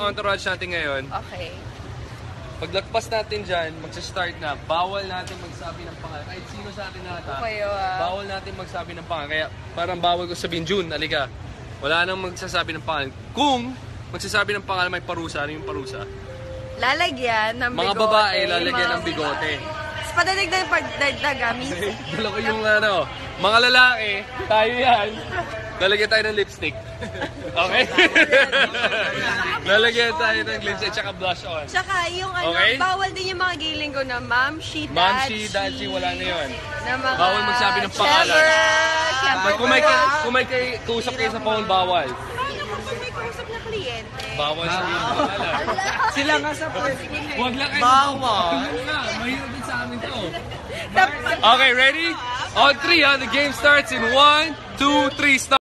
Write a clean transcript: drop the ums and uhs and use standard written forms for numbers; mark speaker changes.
Speaker 1: entourage natin ngayon.
Speaker 2: Okay.
Speaker 1: Paglagpas natin dyan, magsa-start na. Bawal natin magsabi ng pangalan. Kahit sino sa atin lahat, ha?
Speaker 2: Kayo,
Speaker 1: Bawal natin magsabi ng pangalan. Kaya parang bawal ko sabihin, June, alika. Wala nang magsasabi ng pangalan. Kung magsasabi ng pangalan, may parusa. Ano yung parusa?
Speaker 2: Lalagyan ng bigote.
Speaker 1: Mga babae, lalagyan ng bigote.
Speaker 2: Tapos padadagdag pagdagdag,
Speaker 1: Dalawa yung ano. Mga lalaki, tayo yan. Lalagyan tayo ng lipstick. Okay? Lalagyan tayo ng lipstick tsaka blush on.
Speaker 2: Tsaka yung ano,
Speaker 1: Okay?
Speaker 2: bawal din yung mga giling ko na mamshi,
Speaker 1: Dachi, wala na yun.
Speaker 2: Na mga
Speaker 1: Bawal magsabi ng pangalan.
Speaker 2: Syempre,
Speaker 1: Kung may kausap kayo sa phone, bawal.
Speaker 2: paano kung may kausap na kliyente?
Speaker 1: Bawal sabihin ng pangalan.
Speaker 3: Sila nga sa first.
Speaker 1: Huwag lang kayo.
Speaker 3: Bawal.
Speaker 1: Mahirap din sa amin to. Okay, ready? On 3, the game starts in 1, 2, 3, start.